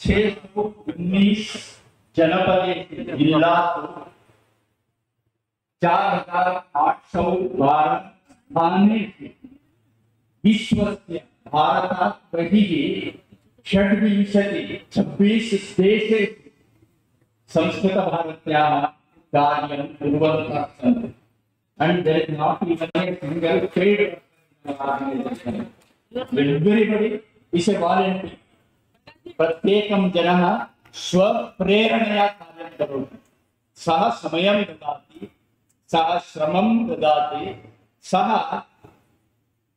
619 जनपदे जिला 4812 स्थाने विश्वस्य भारतात् बहिः 26 देशे संस्कृतभारत्याः कार्यं कुर्वन्तः सन्ति। And there is not even a single trade organization. Everybody is a volunteer. प्रत्येकं जनः स्वप्रेरणया कार्यं करोति। सः समयं ददाति, सः श्रमं ददाति, सः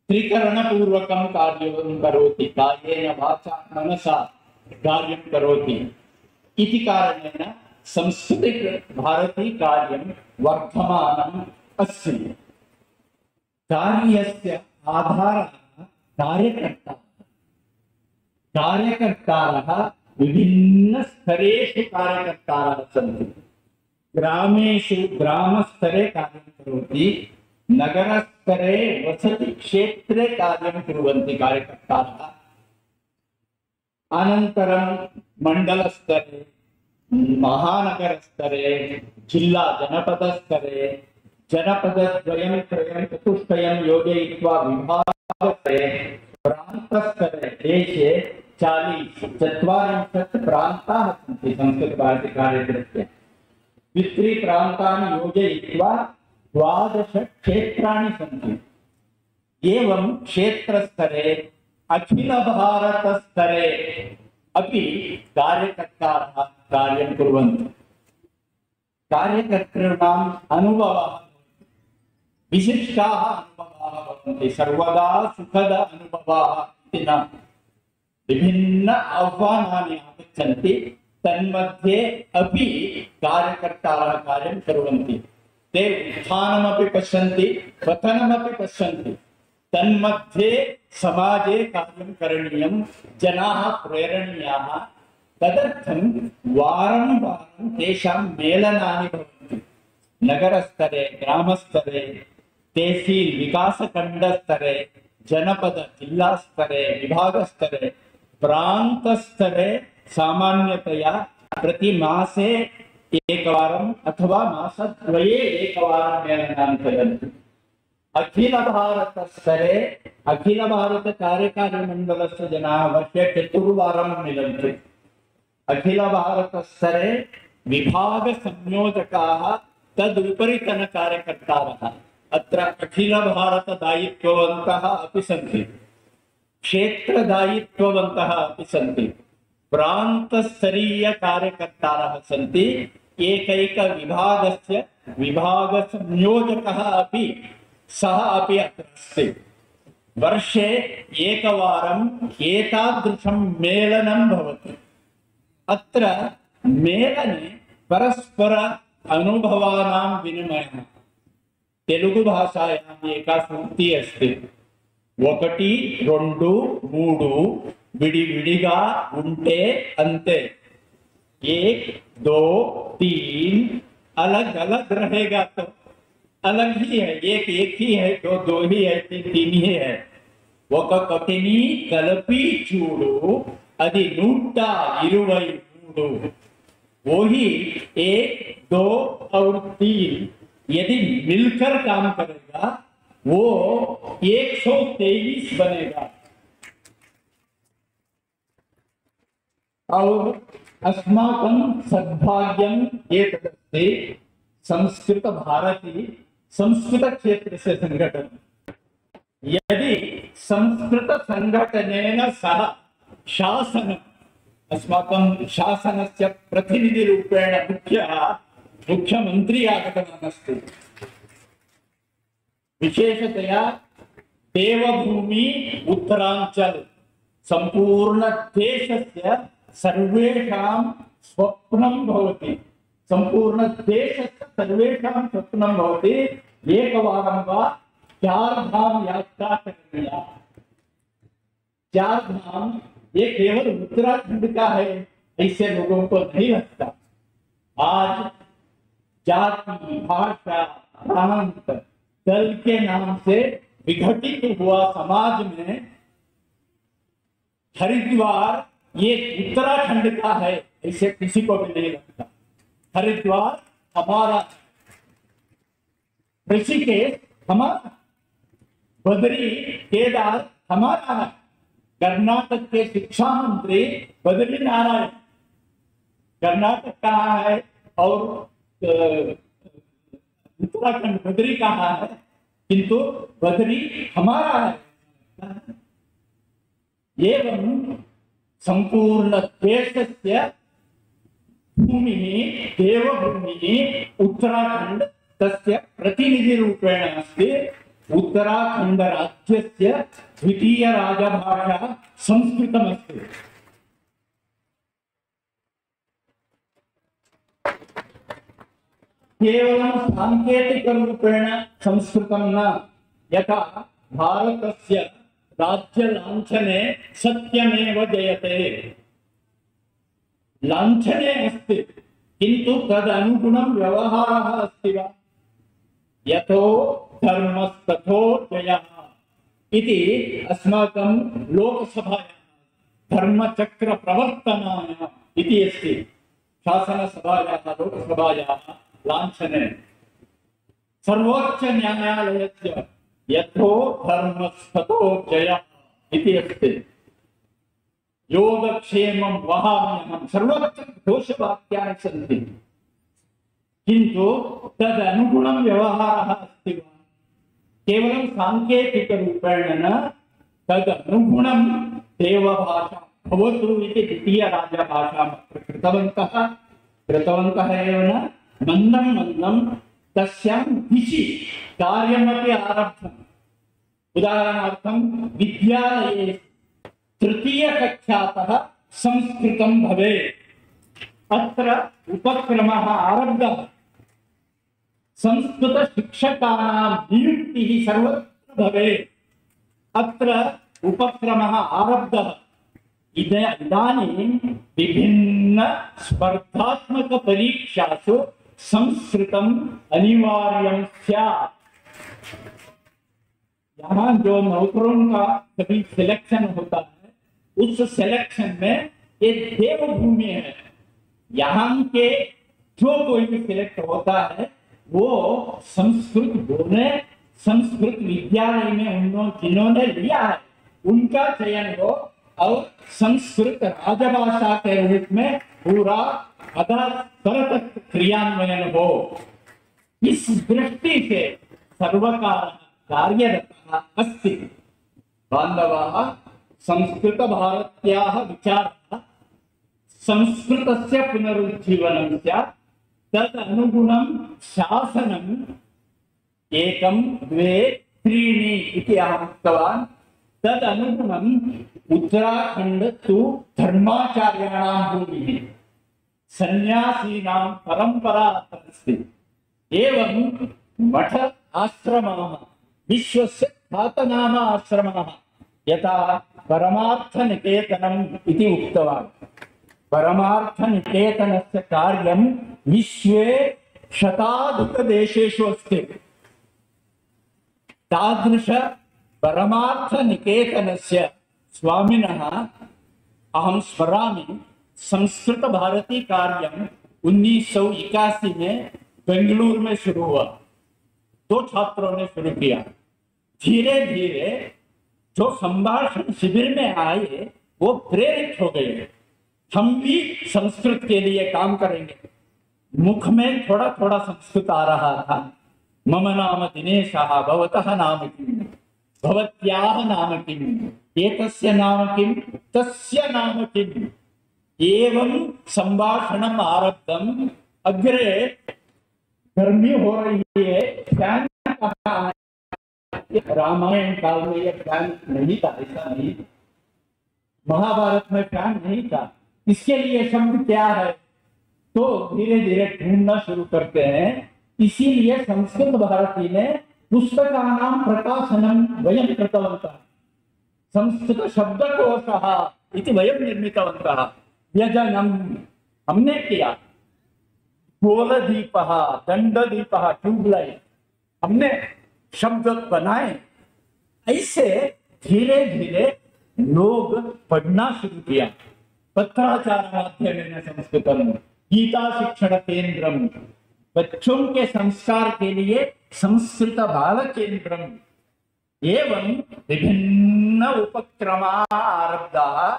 त्रिकरणपूर्वकं कार्यं करोति, कायेन वाचा मनसा कार्यं करोति। इति कारणेन संस्कृत भारती कार्यं वर्धमानम् अस्ति। कार्यस्य आधारः कार्यकर्ता। कार्यकर्तारः विभिन्नस्तरेषु कार्यकर्तारः सन्ति। ग्रामेषु ग्रामस्तरे कार्यं करोति, नगरस्तरे वसति क्षेत्रे कार्यं कुर्वन्ति कार्यकर्तारः। अनन्तरं मण्डलस्तरे, महानगरस्तरे, जिल्ला जनपदस्तरे, जनपदद्वयं त्रयं चतुष्टयं योजयित्वा विभागस्तरे, प्रान्तस्तरे देशे 40 प्रान्ताः सन्ति संस्कृतभारती कार्यक्षेत्रे। द्वित्रिप्रान्तानि योजयित्वा 12 क्षेत्राणि सन्ति। एवं क्षेत्रस्तरे अखिलभारतस्तरे अपि कार्यकर्तारः कार्यं कुर्वन्ति। कार्यकर्तॄणाम् अनुभवः विशिष्टाः अनुभवाः भवन्ति। सर्वदा सुखद अनुभवाः इति न, विभिन्न आह्वानानि आगच्छन्ति, तन्मध्ये अपि कार्यकर्तारः कार्यं कुर्वन्ति। ते उत्थानमपि पश्यन्ति, पतनमपि पश्यन्ति। तन्मध्ये समाजे कार्यं करणीयं, जनाः प्रेरणीयाः। तदर्थं वारं वारं तेषां मेलनानि भवन्ति। नगरस्तरे, ग्रामस्तरे, तहसील विकासखण्डस्तरे, जनपद जिल्लास्तरे, विभागस्तरे, प्रान्तस्तरे सामान्यतया प्रतिमासे एकवारम् अथवा मासद्वये एकवारं मेलनानि चलन्ति। अखिल भारतस्तरे अखिल भारत कार्यकारिमण्डलस्य जनाः वर्षे 4 मिलन्ति। अखिल भारतस्तरे विभाग संयोजकाः तदुपरितन कार्यकर्तारः अत्र अखिल भारत दायित्ववन्तः अपि सन्ति, क्षेत्र दायित्ववन्तः अपि सन्ति, प्रान्तस्तरीय कार्यकर्तारः सन्ति, एकैक विभागस्य विभाग संयोजकः अपि सः अपि अत्र अस्ति। वर्षे एकवारम् एतादृशं मेलनं भवति। अत्र मेलने परस्पर अनुभवानां विनिमयः। तेलुगु भाषायाम् एका सूक्ति अस्ति, 1 2 3 विडिविडिगा उंटे अंते, 1 2 3 अलग अलग रहेगा तो अलग ही है, एक ही है तो 2 ही है, 3 ही है। ఒక కటిని కలపి చూడు అది 123। वही 1 2 और 3 यदि मिलकर काम करेगा वो 123 बनेगा। और अस्माकं सद्भाग्यं एतदस्ति, संस्कृत भारती संस्कृत क्षेत्र से संगठन। यदि संस्कृत संगठनेन सह शासन, अस्माकं शासनस्य प्रतिनिधि रूपेण मुख्यमंत्री आगतवान् अस्ति। विशेषतया देवभूमि उत्तरांचल संपूर्ण देशस्य सर्वेषां स्वप्नं भवति। संपूर्ण देशस्य सर्वेषां स्वप्नं भवति एकवारं वा 4 धाम यात्रा करणीया। 4 धाम ये केवल उत्तराखंड का है ऐसे लोगों को नहीं लगता। आज जाति, भाषा, प्रांत, दल के नाम से विघटित हुआ समाज में हरिद्वार ये उत्तराखंड का है ऐसे किसी को भी नहीं लगता। हरिद्वार हमारा, ऋषिकेश हमारा, बद्री केदार हमारा है। कर्नाटक के शिक्षा मंत्री बद्री नारायण, कर्नाटक कहाँ है और उत्तराखंड बद्री कहाँ है, किंतु बद्री हमारा है। एवं संपूर्ण देशस्य भूमिः देवभूमिः उत्तराखंड तस्य प्रतिनिधिरूपेण अस्ति। उत्तराखंड राज्यस्य द्वितीय राजभाषा संस्कृतमस्ति। केवलं सांकेतिकरूपेण संस्कृतं न, यथा भारतस्य राज्यलाञ्छने सत्यमेव जयते, लाञ्छने अस्ति किन्तु तदनुगुणं व्यवहारः अस्ति वा? यतो धर्मस्तथो जयः इति अस्माकं लोकसभायां धर्मचक्र प्रवर्तनाय इति अस्ति। शासनसभायाः लोकसभायाः लाञ्छने सर्वोच्च न्यायालयस्य यथो धर्मस्तथो जयः इति अस्ति। योगक्षेमं वहाम्यहं सर्वत्र घोषवाक्यानि सन्ति, किन्तु तदनुगुणं व्यवहारः अस्ति वा? केवलं सांकेतिकरूपेण न, तदनुगुणं देवभाषा भवतु इति द्वितीयराजभाषां कृतवन्तः एव न, मन्दं मन्दं तस्यां दिशि कार्यमपि आरब्धम्। उदाहरणार्थं विद्यालये तृतीयकक्षातः संस्कृतं भवेत्, अत्र उपक्रमः आरब्धः। संस्कृतशिक्षकाणां नियुक्तिः सर्वत्र भवेत्, अत्र उपक्रमः आरब्धः। इदानीं विभिन्न स्पर्धात्मक परीक्षासु संस्कृतम अनिवार्यं स्यात्। यहाँ जो नौकरों का कभी सिलेक्शन होता है, उस सिलेक्शन में एक देवभूमि है। यहाँ के जो कोई भी सिलेक्ट होता है वो संस्कृत बोले, संस्कृत विद्यालय में जिन्होंने लिया है उनका चयन हो और संस्कृत राजभाषा के रूप में पूरा अधस्तरतः क्रियान्वयन हो। इस दृष्टि से सर्वकार कार्यरतः अस्ति। बान्धवाः, संस्कृत भारत्याः विचारः संस्कृतस्य पुनरुज्जीवनं स्यात्, तदनुगुणं शासनम् एकं द्वे त्रीणि इति अहम् उक्तवान्। तदनुगुणम् उत्तराखण्ड तु धर्माचार्याणां भूमिः, सन्यासीनां परंपरा अस्ति। एवं मठ आश्रमाः विश्वस्य ख्यातनाम आश्रमाः, यथा परमार्थनिकेतनम् इति उक्तवान्। परमार्थनिकेतनस्य कार्यं विश्वे शताधिकदेशेषु अस्ति। तादृश परमार्थनिकेतनस्य स्वामिनः अहं स्मरामि। संस्कृत भारती कार्यम 1981 में बेंगलुरु में शुरू हुआ। 2 छात्रों ने शुरू किया। धीरे धीरे जो संभाषण शिविर में आए वो प्रेरित हो गए, हम भी संस्कृत के लिए काम करेंगे। मुख में थोड़ा थोड़ा संस्कृत आ रहा था। मम नाम दिनेशः, भवतः नाम किम्, भवत्याः नाम किम्, एतस्य नाम किम्, तस्य नाम किम्, एवं संभाषणम आरब्धम। अग्रे गर्मी हो रही है, फैन कहाँ है? रामायण काल में यह फैन नहीं था, ऐसा नहीं। महाभारत में फैन नहीं था। इसके लिए शब्द क्या है? तो धीरे धीरे ढूंढना शुरू करते हैं। इसीलिए संस्कृत भारती ने पुस्तकानां प्रकाशनं वयं कृतवन्तः। संस्कृत शब्दकोशः इति वयं निर्मितवन्तः। व्यजनम हमने किया। गोलदीपः, दंडदीपः, ट्यूबलाइट हमने शब्द बनाए। ऐसे धीरे धीरे लोग पढ़ना शुरू किया। पत्राचारमाध्यमेन संस्कृतम, गीता शिक्षण केंद्रम, बच्चों के संस्कार के लिए संस्कृत बाल केंद्रम एवं विभिन्न उपक्रमा आरब्धा।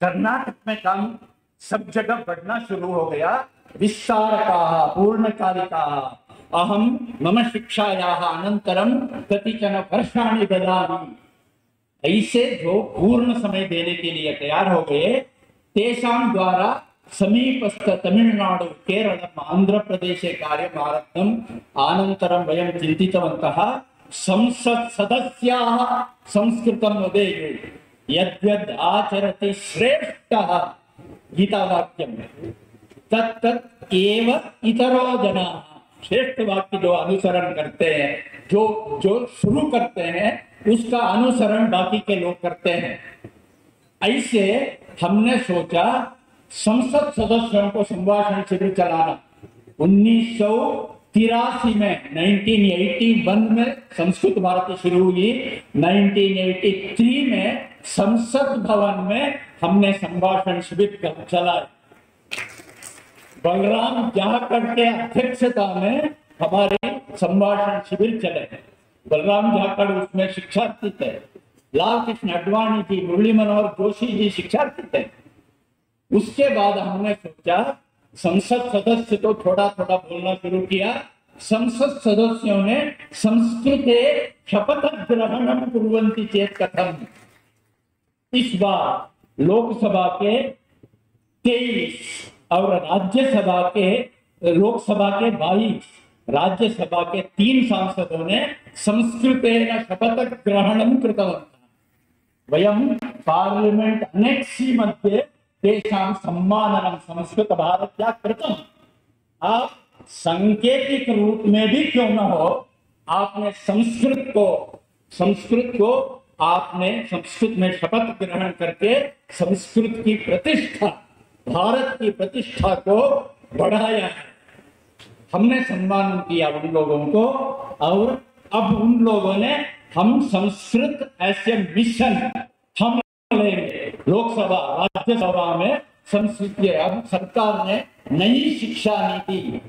कर्नाटक में काम सब जगह बढ़ना शुरू हो गया। विस्तारकाः पूर्णकालिकाः अहम मम शिक्षायाः अनंतरम कतिचन वर्षाणि ददामि। ऐसे जो पूर्ण समय देने के लिए तैयार हो गए, तेषां द्वारा समीपस्थ तमिलनाडु केरलम आंध्र प्रदेशे कार्यम् आरब्धम्। अनन्तरं वयं चिन्तितवन्तः संसत् सदस्याः संस्कृतं वदेयुः, यद्यद् आचरति श्रेष्ठः, गीतावाक्यं तत्तत् एव इतरो जनाः। श्रेष्ठ वाक्य जो अनुसरण करते हैं, जो शुरू करते हैं, उसका अनुसरण बाकी के लोग करते हैं। ऐसे हमने सोचा संसद सदस्यों को संभाषण शिविर चलाना। 1983 में 1981 में संस्कृत भारती शुरू हुई। 1983 में संसद भवन में हमने संभाषण शिविर चलाए। बलराम झाकड़ के अध्यक्षता में हमारे संभाषण शिविर चले। बलराम झाकड़ उसमें शिक्षार्थी थे, लाल कृष्ण अडवाणी जी, मुरली मनोहर जोशी जी शिक्षार्थी थे। उसके बाद हमने सोचा संसद सदस्य तो थोड़ा थोड़ा बोलना शुरू किया। संसद सदस्यों ने संस्कृते शपथ ग्रहणम कुर्वन्ति चेत कथम। इस बार लोकसभा के 23 और राज्यसभा के लोकसभा के 22, राज्यसभा के 3 सांसदों ने संस्कृतेन शपथ ग्रहणं कृतवन्तः। वयं पार्लिमेंट अनेक्सी मध्ये तेषां सम्माननं संस्कृत भारत्या कृतम्। आप सांकेतिक रूप में भी क्यों न हो, आपने संस्कृत को आपने संस्कृत में शपथ ग्रहण करके संस्कृत की प्रतिष्ठा, भारत की प्रतिष्ठा को बढ़ाया है। हमने सम्मान किया उन लोगों को, और अब उन लोगों ने हम संस्कृत ऐसे मिशन हम लेंगे लोकसभा राज्यसभा में संस्कृत के। अब सरकार ने नई शिक्षा नीति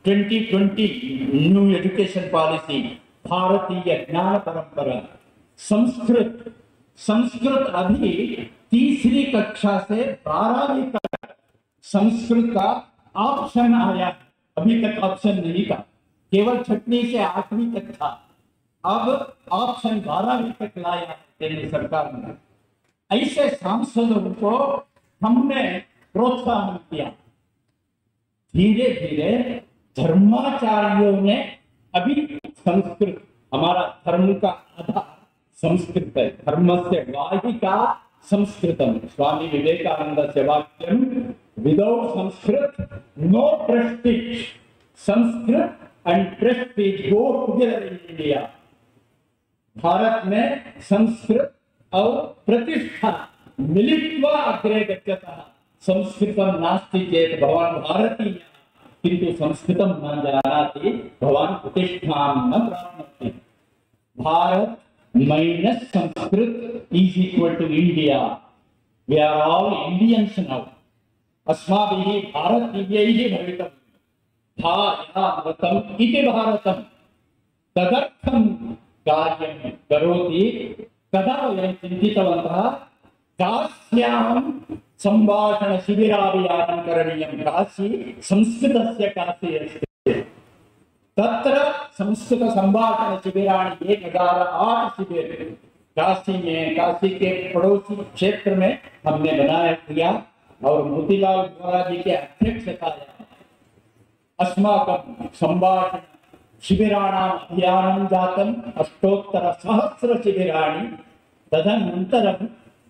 2020 न्यू एजुकेशन पॉलिसी, भारतीय ज्ञान परंपरा, संस्कृत अभी 3री कक्षा से 12वीं तक संस्कृत का ऑप्शन आया। अभी तक ऑप्शन नहीं था, केवल 6वीं से 8वीं तक था। अब ऑप्शन 12वीं तक लाया केंद्र सरकार ने। ऐसे सांसदों को हमने प्रोत्साहन किया। धीरे धीरे धर्माचार्यों ने, अभी संस्कृत हमारा धर्म का आधार संस्कृत है, धर्म से वाहिका संस्कृतम। स्वामी विवेकानंद से वाक्यम without Sanskrit no prestige, Sanskrit and prestige go together in India. Bharat में संस्कृत और प्रतिष्ठा मिलित्वा अग्रे गच्छतः। संस्कृतं नास्ति चेत् भवान् भारतीय, किंतु संस्कृतं न जानाति भवान् प्रतिष्ठां न प्राप्नोति। Bharat minus Sanskrit is equal to India. We are all Indians now. अस्माभिः भारतीयैः भवितव्यम्। भारतम् इति भारतम् तदर्थं कार्यं करोति। तदा वयं चिन्तितवन्तः काश्यां संभाषण शिबिराभियानं करणीयं। काशी संस्कृतस्य काशी अस्ति। तत्र संस्कृत संभाषण शिबिराणि 1008 शिविर काशी में, काशी के पड़ोसी क्षेत्र में हमने बनाया किया। और मोतीलाल वोरा जी के अध्यक्षता अस्माकं संभाषण शिबिराणाम् अभियानं जातम्। 8,100 शिबिराणि। तदनन्तरं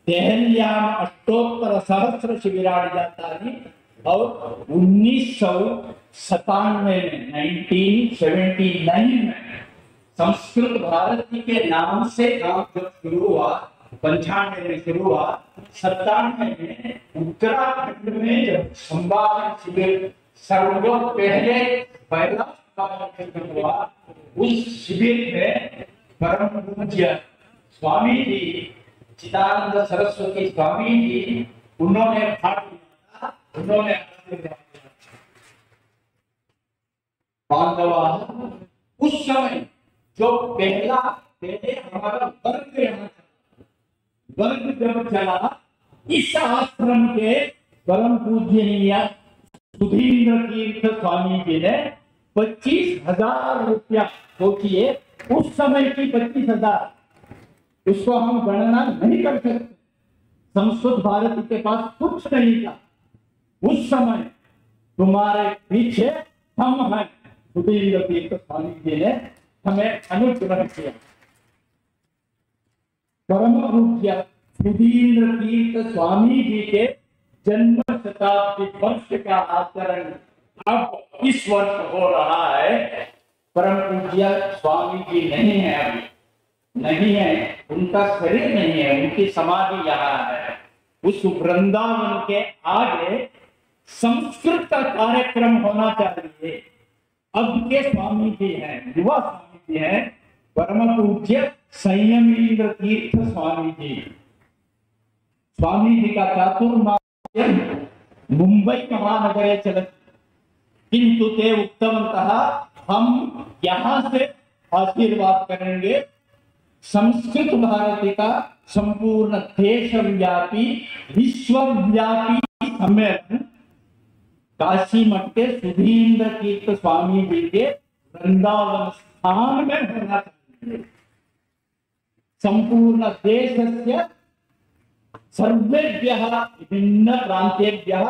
देहल्याम् 8,100 शिबिराणि जातानि। और 1997 में 1979 में संस्कृत भारती के नाम से काम जब शुरू हुआ, 95 में शुरू हुआ, 97 में उत्तराखंड में जब संभाषण शिविर पहला संभाषण शिविर हुआ, उस शिविर में परम पूज्य स्वामी जी चिदानंद सरस्वती स्वामी जी उन्होंने भाग लिया था, उन्होंने बांधवा उस समय जो पहले हमारा वर्ग यहाँ वर्ग जब चला, इस आश्रम के परम पूजनीय सुधींद्र तीर्थ स्वामी जी ने 25,000 रुपया, सोचिए उस समय की 25,000, उसको हम गणना नहीं कर सकते। संस्कृत भारती के पास कुछ नहीं था उस समय। तुम्हारे पीछे हम हैं, सुधींद्र तीर्थ स्वामी जी ने हमें अनुग्रह किया। परम पूज्य सुधींद्र तीर्थ स्वामी जी के जन्म शताब्दी वर्ष का आचरण अब इस वर्ष हो रहा है। परम पूज्य स्वामी जी नहीं है, अभी नहीं है, उनका शरीर नहीं है, उनकी समाधि यहाँ है। उस वृंदावन के आगे संस्कृत का कार्यक्रम होना चाहिए। अब के स्वामी जी हैं, युवा स्वामी जी हैं, परम पूज्य संयमेंद्र तीर्थ स्वामी जी। स्वामी जी का चातुर्मास्य मुंबई महानगरे चलति, किंतु ते उक्तवन्तः हम यहाँ से आशीर्वाद करेंगे। संस्कृत भारती का संपूर्ण देशव्यापी विश्वव्यापी सम्मेलन काशी मठ के सुधींद्र तीर्थ स्वामी जी के वृंदावन स्थान में होना चाहिए। संपूर्ण देशस्य सर्वेभ्यः विभिन्न प्रान्तेभ्यः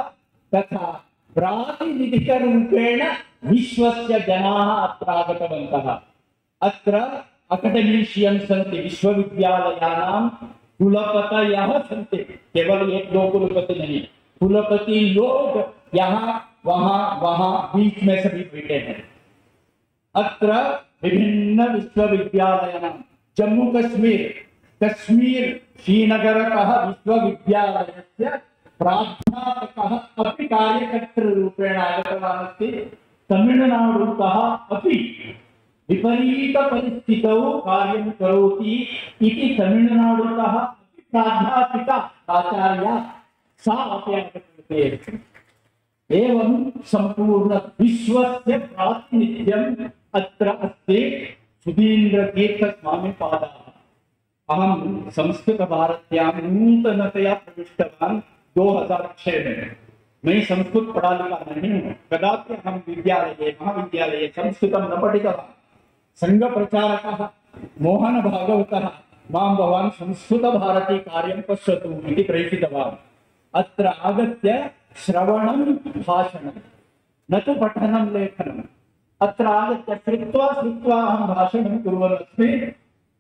तथा प्रातिनिधिक रूपेण विश्वस्य जनाः अत्र आगतवन्तः। अत्र अकडेमीशियन् सन्ति, विश्वविद्यालयानां कुलपतयः सन्ति, केवल एक दो कुलपति नहीं, कुलपति लोग यहाँ वहाँ बीच में सभी बैठे हैं। अत्र विभिन्न विश्वविद्यालयानां जम्मू कश्मीर श्रीनगरतः विश्वविद्यालयस्य प्राध्यापकः अपि कार्यकर्तृरूपेण आगतवान् अस्ति। तमिळुनाडुतः अपि विपरीत परिस्थितौ कार्यं करोति इति तमिळुनाडुतः प्राध्यापिका आचार्या सा अपि आगतवती। एवं संपूर्ण विश्वस्य प्रातिनिध्यम् अत्र अस्ति सुधींद्र तीर्थ स्वामी पादाः। अहं संस्कृत भारत्यां नूतनतया प्रविष्टवान् 2006 में। मैं संस्कृत पढ़ा लिखा नहीं हूँ, कदापि अहं विद्यालये महाविद्यालये संस्कृतं न पठितवान्। संघ प्रचारकः मोहन भागवतः मां भवान् संस्कृत भारती कार्यं पश्यतु इति प्रेषितवान्। अत्र आगत्य श्रवणं भाषणं न तु पठनं लेखनम्। अत्र आगत्य श्रुत्वा अहं भाषणं कुर्वन् अस्मि।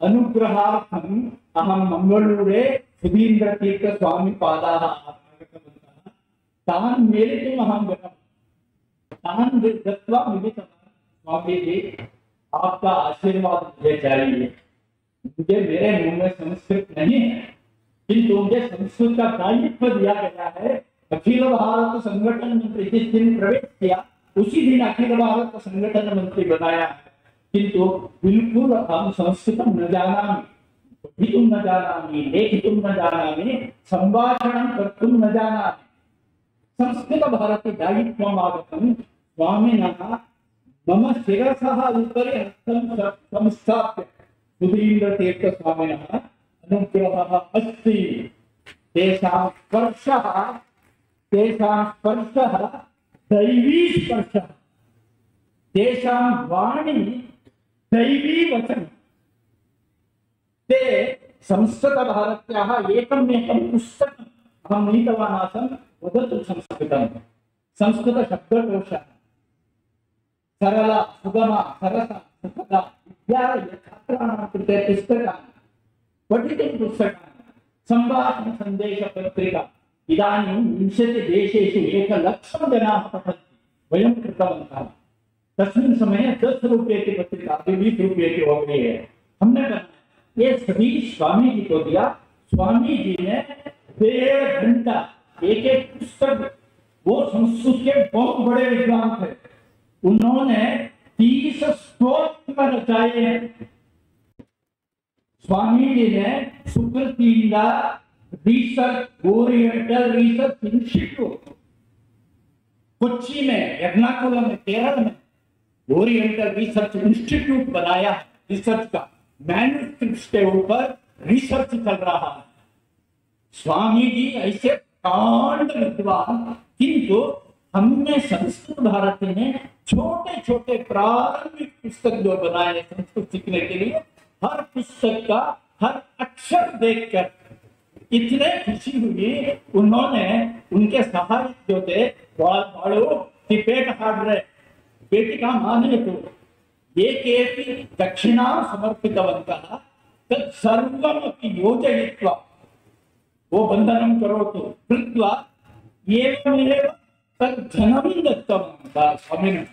अनुग्रहार्थम् अहं मंगलूरे सुधींद्र तीर्थ स्वामी पादाः आगतवन्तः, तान् मेलितुम् अहं गतवान्। तान् गत्वा मिलितवान्। स्वामी जी, आपका आशीर्वाद मुझे चाहिए। मुझे मेरे मुंह में संस्कृत नहीं है, किंतु मुझे संस्कृत का दायित्व दिया गया है। अखिल भारत संगठन मंत्री जिस दिन प्रवेश किया उसी दिन अखिल भारत संगठन मंत्री बनाया है, किंतु बिल्कुल हम संस्कृतं न जानामि, पठितुं न जानामि, लेखितुं न जानामि, संभाषणं कर्तुं न जानामि। संस्कृत भारती दायित्वम् आगतं। स्वामिनः मम शिरसः उपरि हस्तं संस्थाप्य सुधींद्र तीर्थ स्वामिनः अनुग्रहः अस्ति। तेषां स्पर्शः दैवी स्पर्शः, तेषां वाणी दैवी वचनं। ते संस्कृत भारत्याः एकमेकं पुस्तकम् अहं नीतवान् आसम्, वदतु संस्कृतं। संस्कृत शब्दकोशः सरला सुगमा सरसा सुखदा विद्यालये छात्राणां कृते पुस्तकानि, पठितुं पुस्तकानि, संभाषण संदेश पत्रिका। इदानीं 20 देशेषु 1,00,000 जनाः पठन्ति। वयं कृतवन्तः। तस्मिन् समये 10 रुपये की पत्रिका अभी 20 रुपये की हो गई है। हमने बनाया, ये सभी स्वामी जी को दिया। स्वामी जी ने 1.5 घंटा एक पुस्तक, वो संस्कृत के बहुत बड़े विद्वान थे, उन्होंने 30 स्तोत्र रचाए। स्वामी जी ने Sukritindra research oriental research institute Kochi में, एर्नाकुलम में, केरल में ओरिएंटल रिसर्च इंस्टीट्यूट बनाया है। रिसर्च का मैन्युस्क्रिप्ट्स के ऊपर रिसर्च चल रहा है। स्वामी जी ऐसे कांड विद्वान, किंतु हमने संस्कृत भारती में छोटे छोटे प्रारंभिक पुस्तक जो बनाए संस्कृत सीखने के लिए, हर पुस्तक का हर अक्षर देखकर इतने खुशी हुई। उन्होंने उनके सहायक जो थे बाड़ो की पेट हाड़ रहे, बेटी का माने तो एक दक्षिणा समर्पितवन्तः तत् सर्वमपि योजयित्वा वो बंधनं करोतु कृत्वा एवमेव तद्धनं दत्तवन्तः स्वामिनः।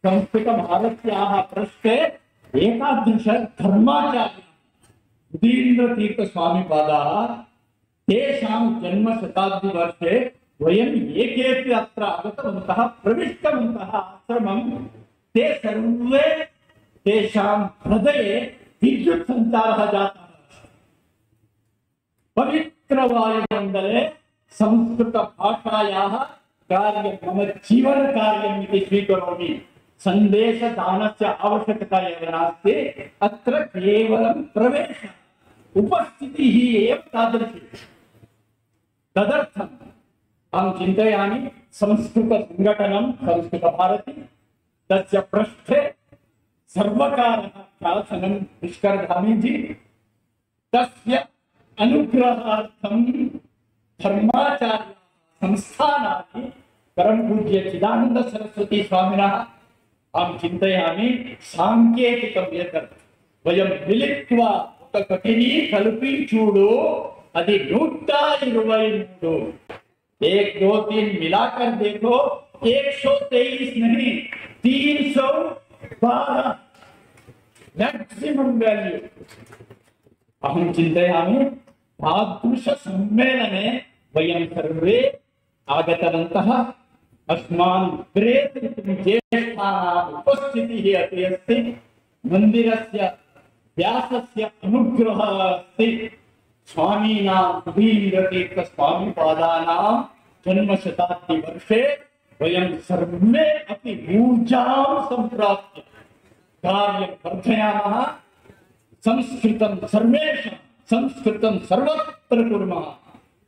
संस्कृत भारत्याः पृष्ठे एकादश धर्माचार्य उदीन्द्र तीर्थ स्वामी पादाः तेषां जन्म शताब्दी वर्षे वयम् एकेपि अत्र आगतवन्तः, प्रविष्टवन्तः आश्रमं। ते सर्वे तेषां हृदये विद्युत् संचारः जातः। पवित्र वायुमण्डले संस्कृत भाषायाः कार्यं मम जीवन कार्यम् इति स्वीकरोमि। सन्देशदानस्य आवश्यकता एव नास्ति, अत्र केवलं प्रवेश उपस्थितिः एव तादृशी। तदर्थम् अहं चिन्तयामि संस्कृत संघटनं संस्कृत भारती, तस्य पृष्ठे सर्वकारः शासनं निष्कर्षामि जी, तस्य अनुग्रहार्थं धर्माचार्य संस्थानानि परम पूज्य चिदानंद सरस्वती स्वामिनः अहं चिन्तयामि सांकेतिकं एतत् वयं मिलित्वा ఒక కటిని కలిపి చూడు అది 123। एक दो तीन मिलाकर देखो 123 नहीं 312 मैक्सिमम वैल्यू। अहं चिन्तयामि तादृश सम्मेलने वयं सर्वे आगतवन्तः। अस्मान् प्रेरयितुं ज्येष्ठानाम् उपस्थितिः अपि अस्ति। मन्दिरस्य व्यासस्य अनुग्रहः अस्ति। स्वामीनां उदीन्द्रतीर्थ स्वामी पादानां जन्मशताब्दी वर्षे वयं सर्वे अपि ऊर्जां सम्प्राप्य कार्यं वर्धयामः। संस्कृतं सर्वेषां, संस्कृतं सर्वत्र कुर्मः।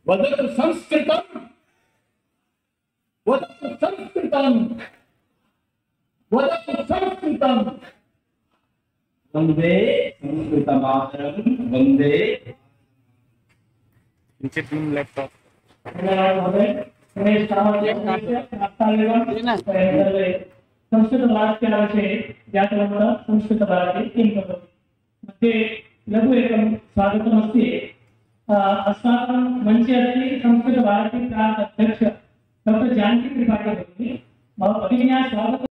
वदतु संस्कृतं, वदतु संस्कृतं, वदतु संस्कृतं। वन्दे संस्कृतमातरं, वन्दे। लैपटॉप संस्कृत भारती व्याकरण संस्कृत भारती किं करोति मध्ये लघु एकं स्वागतमस्ति। अस्माकं मञ्चे अस्ति संस्कृत भारती प्रान्त अध्यक्ष डॉक्टर जानकी त्रिपाठी भगिनी। भगिन्याः स्वागतम्।